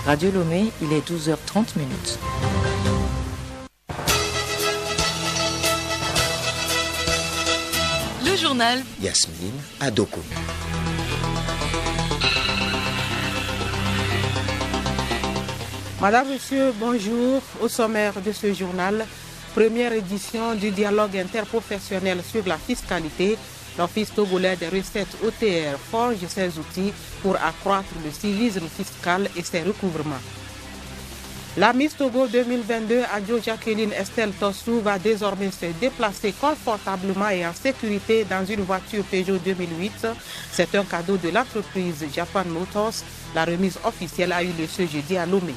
Radio Lomé, il est 12h30 minutes. Le journal Yasmine Adoko. Madame, Monsieur, bonjour. Au sommaire de ce journal, première édition du dialogue interprofessionnel sur la fiscalité. L'Office togolais des recettes OTR forge ses outils pour accroître le civisme fiscal et ses recouvrements. La Miss Togo 2022, Adjo Jacqueline Estelle Tossou, va désormais se déplacer confortablement et en sécurité dans une voiture Peugeot 2008. C'est un cadeau de l'entreprise Japan Motors. La remise officielle a eu lieu ce jeudi à Lomé.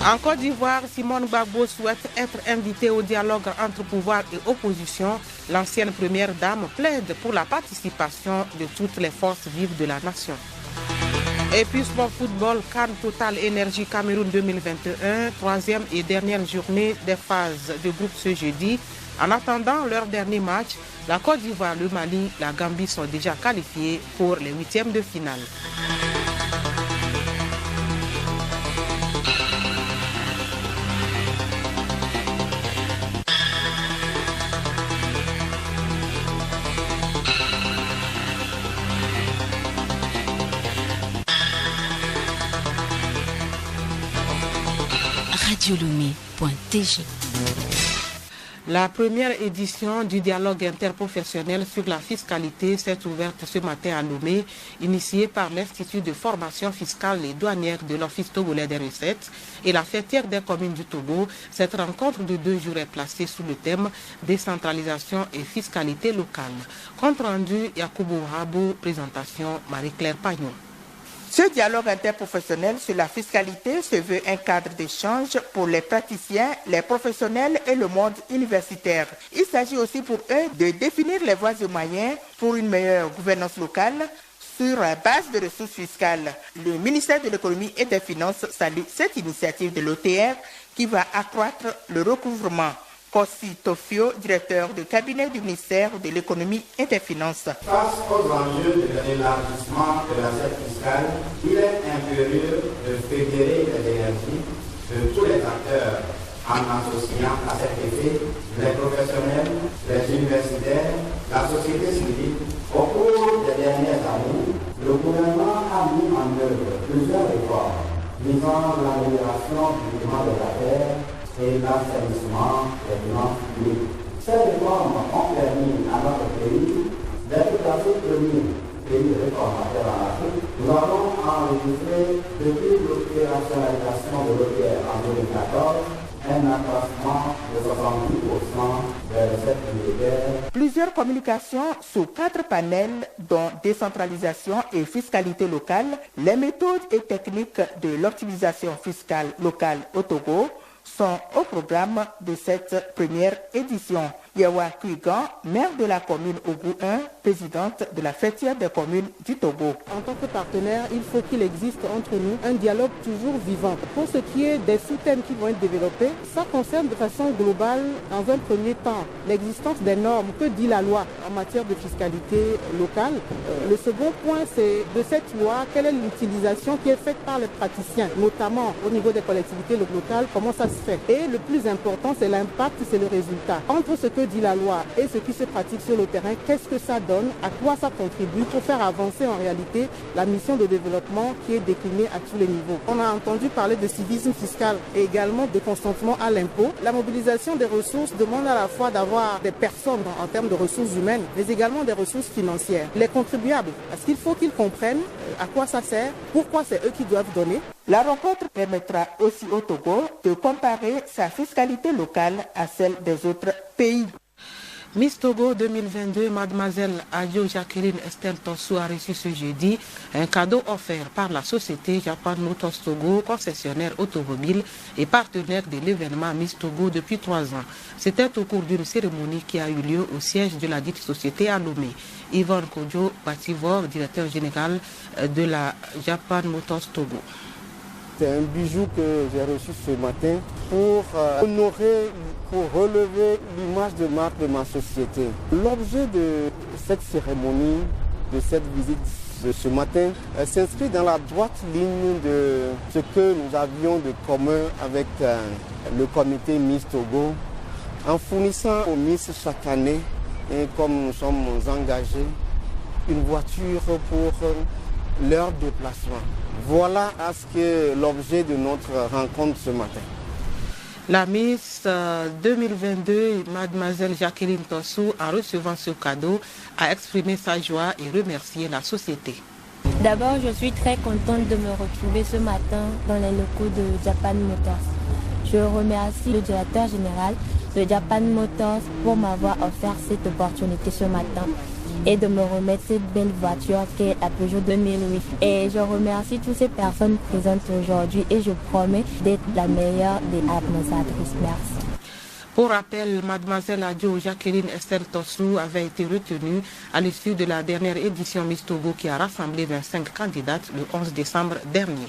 En Côte d'Ivoire, Simone Gbagbo souhaite être invitée au dialogue entre pouvoir et opposition. L'ancienne première dame plaide pour la participation de toutes les forces vives de la nation. Et puis sport football, CAN Total Énergie Cameroun 2021, troisième et dernière journée des phases de groupe ce jeudi. En attendant leur dernier match, la Côte d'Ivoire, le Mali, la Gambie sont déjà qualifiés pour les huitièmes de finale. radiolomé.tg. La première édition du dialogue interprofessionnel sur la fiscalité s'est ouverte ce matin à Lomé, initiée par l'Institut de formation fiscale et douanière de l'Office togolais des recettes et la fêtière des communes du Togo. Cette rencontre de 2 jours est placée sous le thème décentralisation et fiscalité locale. Compte rendu Yakubu Rabou, présentation Marie-Claire Pagnon. Ce dialogue interprofessionnel sur la fiscalité se veut un cadre d'échange pour les praticiens, les professionnels et le monde universitaire. Il s'agit aussi pour eux de définir les voies et moyens pour une meilleure gouvernance locale sur la base de ressources fiscales. Le ministère de l'économie et des finances salue cette initiative de l'OTR qui va accroître le recouvrement. Kossi Tofio, directeur de cabinet du ministère de l'économie et des finances. Face aux enjeux de l'élargissement de l'assiette fiscale, il est impérieux de fédérer les énergies de tous les acteurs en associant à cet effet les professionnels, les universitaires, la société civile. Au cours des dernières années, le gouvernement a mis en œuvre plusieurs réformes visant l'amélioration du climat de la terre et l'assainissement des finances publiques. Ces réformes ont permis à notre pays d'être classé premier pays réformateur en Afrique. Nous avons enregistré depuis l'opérationnalisation de l'OTR en 2014 un accroissement de 70% des recettes budgétaires. Plusieurs communications sous 4 panels dont décentralisation et fiscalité locale, les méthodes et techniques de l'optimisation fiscale locale au Togo sont au programme de cette première édition. Yawa Kuigan, maire de la commune Ogu 1, présidente de la fêtière des communes du Togo. En tant que partenaire, il faut qu'il existe entre nous un dialogue toujours vivant. Pour ce qui est des sous-thèmes qui vont être développés, ça concerne de façon globale, dans un premier temps, l'existence des normes. Que dit la loi en matière de fiscalité locale? Le second point, c'est de cette loi, quelle est l'utilisation qui est faite par les praticiens, notamment au niveau des collectivités locales, comment ça se fait. Et le plus important, c'est l'impact, c'est le résultat. Entre ce que dit la loi et ce qui se pratique sur le terrain, qu'est-ce que ça donne, à quoi ça contribue pour faire avancer en réalité la mission de développement qui est déclinée à tous les niveaux. On a entendu parler de civisme fiscal et également de consentement à l'impôt. La mobilisation des ressources demande à la fois d'avoir des personnes en termes de ressources humaines, mais également des ressources financières. Les contribuables, parce qu'il faut qu'ils comprennent à quoi ça sert, pourquoi c'est eux qui doivent donner. La rencontre permettra aussi au Togo de comparer sa fiscalité locale à celle des autres pays. Miss Togo 2022, mademoiselle Adjo Jacqueline Estelle Tossou a reçu ce jeudi un cadeau offert par la société Japan Motors Togo, concessionnaire automobile et partenaire de l'événement Miss Togo depuis 3 ans. C'était au cours d'une cérémonie qui a eu lieu au siège de la dite société à Lomé. Yvonne Kodjo Bativor, directeur général de la Japan Motors Togo. C'est un bijou que j'ai reçu ce matin pour honorer, pour relever l'image de marque de ma société. L'objet de cette cérémonie, de cette visite de ce matin s'inscrit dans la droite ligne de ce que nous avions de commun avec le comité Miss Togo, en fournissant aux Miss chaque année, et comme nous sommes engagés, une voiture pour leur déplacement. Voilà à ce que l'objet de notre rencontre ce matin. La Miss 2022, Mademoiselle Jacqueline Tossou, en recevant ce cadeau, a exprimé sa joie et remercié la société. D'abord, je suis très contente de me retrouver ce matin dans les locaux de Japan Motors. Je remercie le directeur général de Japan Motors pour m'avoir offert cette opportunité ce matin et de me remettre cette belle voiture qu'est la Peugeot 2008. Et je remercie toutes ces personnes présentes aujourd'hui et je promets d'être la meilleure des ambassadrices. Merci. Pour rappel, Mademoiselle Adjo Jacqueline Estelle Tossou avait été retenue à l'issue de la dernière édition Miss Togo qui a rassemblé 25 candidates le 11 décembre dernier.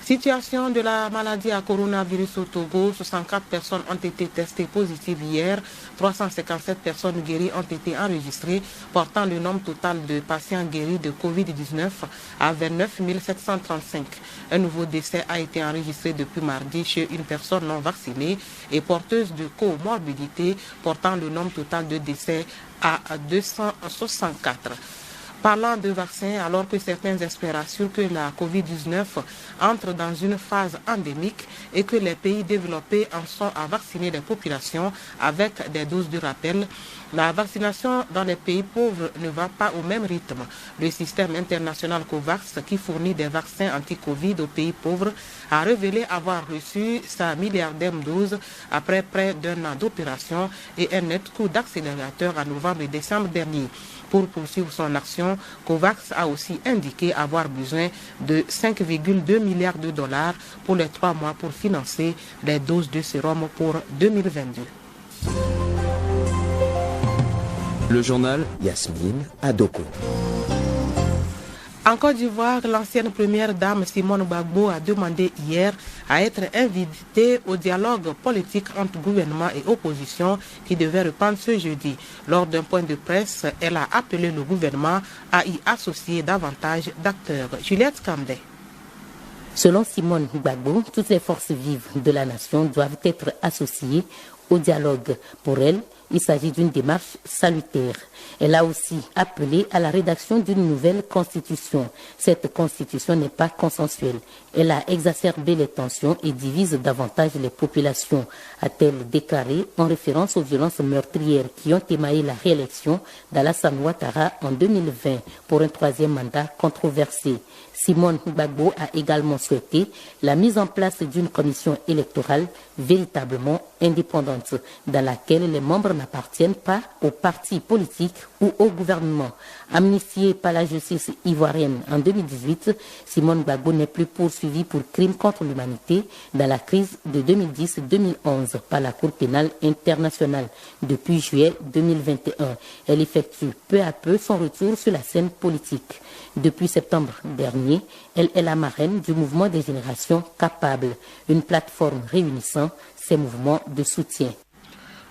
Situation de la maladie à coronavirus au Togo, 64 personnes ont été testées positives hier, 357 personnes guéries ont été enregistrées, portant le nombre total de patients guéris de Covid-19 à 29 735. Un nouveau décès a été enregistré depuis mardi chez une personne non vaccinée et porteuse de comorbidité, portant le nombre total de décès à 264. Parlant de vaccins, alors que certains espèrent assurer que la Covid-19 entre dans une phase endémique et que les pays développés en sont à vacciner les populations avec des doses de rappel, la vaccination dans les pays pauvres ne va pas au même rythme. Le système international COVAX, qui fournit des vaccins anti-Covid aux pays pauvres, a révélé avoir reçu sa milliardième dose après près d'un an d'opération et un net coup d'accélérateur en novembre et décembre dernier. Pour poursuivre son action, COVAX a aussi indiqué avoir besoin de 5,2 milliards de dollars pour les 3 mois pour financer les doses de sérum pour 2022. Le journal Yasmine Adoko. En Côte d'Ivoire, l'ancienne première dame Simone Gbagbo a demandé hier à être invitée au dialogue politique entre gouvernement et opposition qui devait reprendre ce jeudi. Lors d'un point de presse, elle a appelé le gouvernement à y associer davantage d'acteurs. Juliette Kandé. Selon Simone Gbagbo, toutes les forces vives de la nation doivent être associées au dialogue. Pour elle, il s'agit d'une démarche salutaire. Elle a aussi appelé à la rédaction d'une nouvelle constitution. Cette constitution n'est pas consensuelle. Elle a exacerbé les tensions et divise davantage les populations, a-t-elle déclaré en référence aux violences meurtrières qui ont émaillé la réélection d'Alassane Ouattara en 2020 pour un 3e mandat controversé. Simone Gbagbo a également souhaité la mise en place d'une commission électorale véritablement indépendante, dans laquelle les membres n'appartiennent pas aux partis politiques ou au gouvernement. Amnistiée par la justice ivoirienne en 2018, Simone Gbagbo n'est plus poursuivie pour crimes contre l'humanité dans la crise de 2010-2011 par la Cour pénale internationale depuis juillet 2021. Elle effectue peu à peu son retour sur la scène politique. Depuis septembre dernier, elle est la marraine du mouvement des générations capables, une plateforme réunissant ces mouvements de soutien.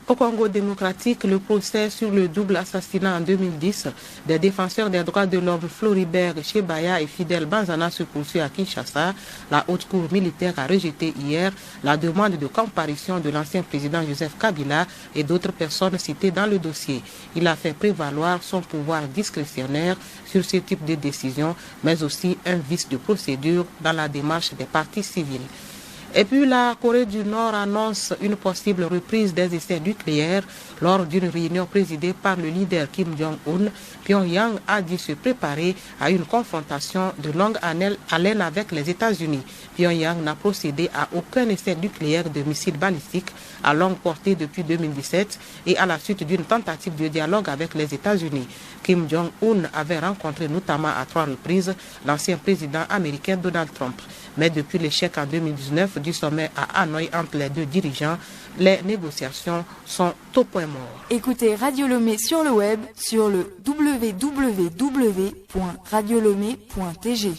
Au Congo démocratique, le procès sur le double assassinat en 2010 des défenseurs des droits de l'homme Floribert Chebeya et Fidel Banzana se poursuit à Kinshasa. La haute cour militaire a rejeté hier la demande de comparution de l'ancien président Joseph Kabila et d'autres personnes citées dans le dossier. Il a fait prévaloir son pouvoir discrétionnaire sur ce type de décision, mais aussi un vice de procédure dans la démarche des parties civiles. Et puis la Corée du Nord annonce une possible reprise des essais nucléaires lors d'une réunion présidée par le leader Kim Jong-un. Pyongyang a dit se préparer à une confrontation de longue haleine avec les États-Unis. Pyongyang n'a procédé à aucun essai nucléaire de missiles balistiques à longue portée depuis 2017 et à la suite d'une tentative de dialogue avec les États-Unis. Kim Jong-un avait rencontré notamment à 3 reprises l'ancien président américain Donald Trump. Mais depuis l'échec en 2019 du sommet à Hanoï entre les deux dirigeants, les négociations sont au point mort. Écoutez Radio Lomé sur le web sur le www.radiolomé.tg.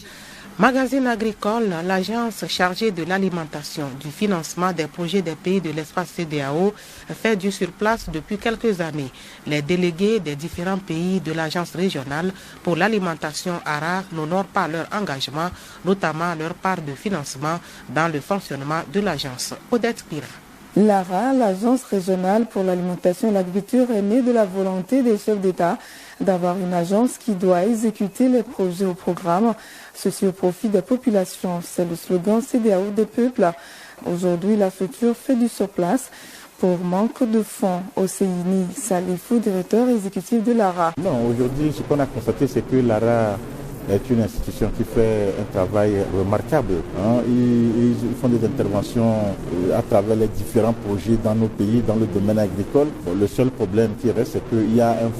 Magazine agricole, l'agence chargée de l'alimentation, du financement des projets des pays de l'espace CEDEAO fait du surplace depuis quelques années. Les délégués des différents pays de l'agence régionale pour l'alimentation ARA n'honorent pas leur engagement, notamment leur part de financement dans le fonctionnement de l'agence. Odette Pira. L'ARA, l'agence régionale pour l'alimentation et l'agriculture, est née de la volonté des chefs d'État d'avoir une agence qui doit exécuter les projets au programme, ceci au profit des populations. C'est le slogan CEDEAO des peuples. Aujourd'hui, la structure fait du surplace pour manque de fonds. Oseini Salifou, directeur exécutif de l'ARA. Non, aujourd'hui, ce qu'on a constaté, c'est que l'ARA est une institution qui fait un travail remarquable. Ils font des interventions à travers les différents projets dans nos pays, dans le domaine agricole. Le seul problème qui reste, c'est qu'il y a un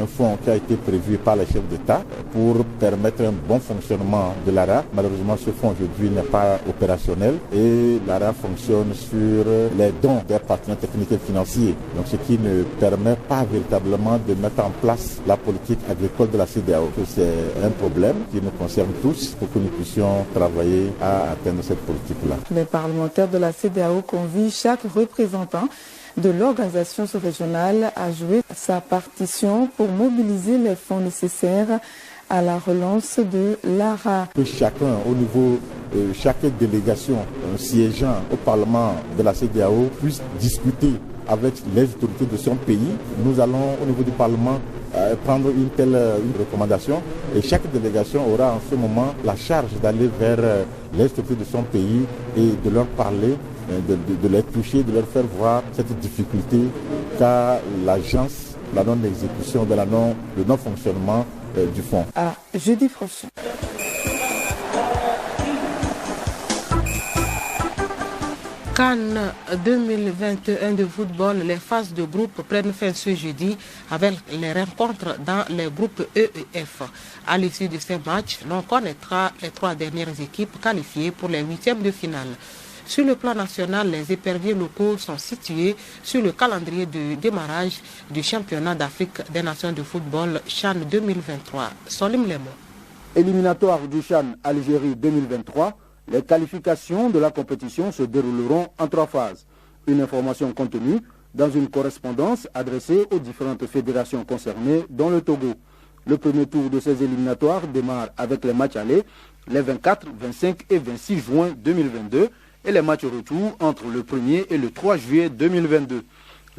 fonds qui a été prévu par les chefs d'État pour permettre un bon fonctionnement de l'ARA. Malheureusement, ce fonds aujourd'hui n'est pas opérationnel et l'ARA fonctionne sur les dons des partenaires techniques et financiers. Donc, ce qui ne permet pas véritablement de mettre en place la politique agricole de la CEDEAO. C'est un problème qui nous concerne tous pour que nous puissions travailler à atteindre cette politique-là. Les parlementaires de la CEDEAO convient chaque représentant de l'organisation régionale à jouer sa partition pour mobiliser les fonds nécessaires à la relance de l'ARA. Que chacun, au niveau de chaque délégation siégeant au Parlement de la CEDEAO, puisse discuter avec les autorités de son pays. Nous allons, au niveau du Parlement, prendre une recommandation et chaque délégation aura en ce moment la charge d'aller vers les autorités de son pays et de leur parler, de les toucher, de leur faire voir cette difficulté qu'a l'agence, la non-exécution, le non-fonctionnement du fonds. À jeudi prochain. Cannes 2021 de football, les phases de groupe prennent fin ce jeudi avec les rencontres dans les groupes E et F. À l'issue de ces matchs, l'on connaîtra les 3 dernières équipes qualifiées pour les 8e de finale. Sur le plan national, les éperviers locaux sont situés sur le calendrier de démarrage du championnat d'Afrique des nations de football CHAN 2023. Solim Lemo. Éliminatoire du CHAN Algérie 2023. Les qualifications de la compétition se dérouleront en 3 phases. Une information contenue dans une correspondance adressée aux différentes fédérations concernées dans le Togo. Le premier tour de ces éliminatoires démarre avec les matchs allés les 24, 25 et 26 juin 2022 et les matchs retour entre le 1er et le 3 juillet 2022.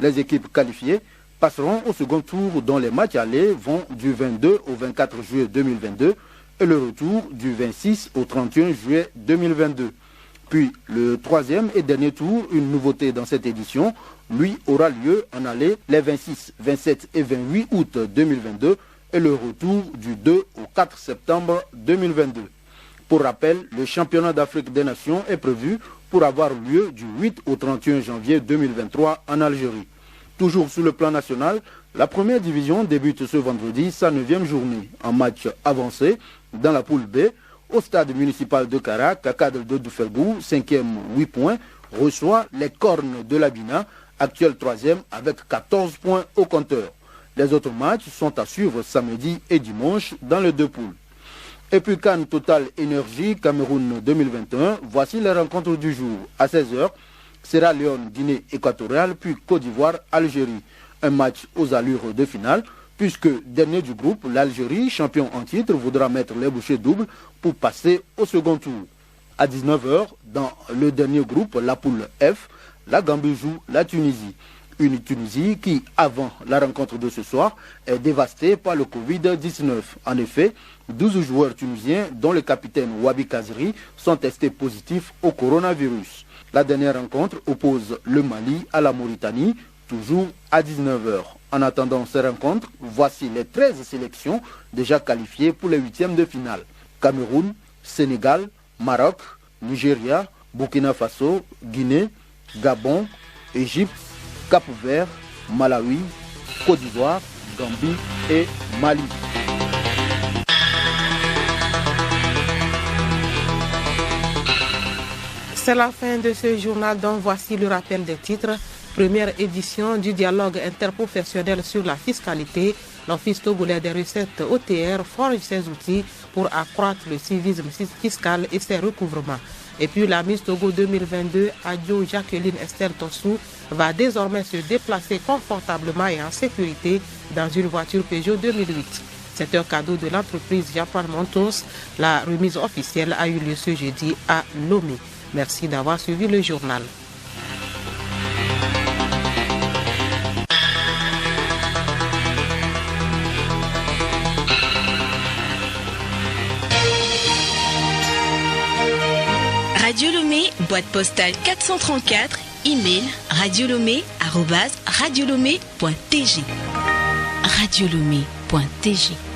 Les équipes qualifiées passeront au second tour dont les matchs allés vont du 22 au 24 juillet 2022 et le retour du 26 au 31 juillet 2022. Puis le 3e et dernier tour, une nouveauté dans cette édition, lui aura lieu en aller les 26, 27 et 28 août 2022 et le retour du 2 au 4 septembre 2022. Pour rappel, le championnat d'Afrique des Nations est prévu pour avoir lieu du 8 au 31 janvier 2023 en Algérie. Toujours sur le plan national, la première division débute ce vendredi sa 9e journée en match avancé dans la poule B. Au stade municipal de Kara, Kakadre de Doufelbou, 5e 8 points, reçoit les Cornes de l'Abina, actuel 3e avec 14 points au compteur. Les autres matchs sont à suivre samedi et dimanche dans les 2 poules. Et puis Cannes Total Énergie Cameroun 2021, voici les rencontres du jour. À 16h, Sierra Leone, Guinée équatoriale, puis Côte d'Ivoire, Algérie. Un match aux allures de finale, puisque dernier du groupe, l'Algérie, champion en titre, voudra mettre les bouchées doubles pour passer au second tour. À 19h, dans le dernier groupe, la poule F, la Gambie joue la Tunisie. Une Tunisie qui, avant la rencontre de ce soir, est dévastée par le Covid-19. En effet, 12 joueurs tunisiens, dont le capitaine Wabi Kazri, sont testés positifs au coronavirus. La dernière rencontre oppose le Mali à la Mauritanie, toujours à 19h. En attendant ces rencontres, voici les 13 sélections déjà qualifiées pour les 8e de finale. Cameroun, Sénégal, Maroc, Nigeria, Burkina Faso, Guinée, Gabon, Égypte, Cap-Vert, Malawi, Côte d'Ivoire, Gambie et Mali. C'est la fin de ce journal dont voici le rappel des titres. Première édition du dialogue interprofessionnel sur la fiscalité. L'Office togolais des recettes OTR forge ses outils pour accroître le civisme fiscal et ses recouvrements. Et puis la Miss Togo 2022, Adio Jacqueline Estelle Tossou, va désormais se déplacer confortablement et en sécurité dans une voiture Peugeot 2008. C'est un cadeau de l'entreprise Japan Motors. La remise officielle a eu lieu ce jeudi à Lomé. Merci d'avoir suivi le journal. Radio Lomé, boîte postale 434, email radiolomé@radiolomé.tg. radiolomé.tg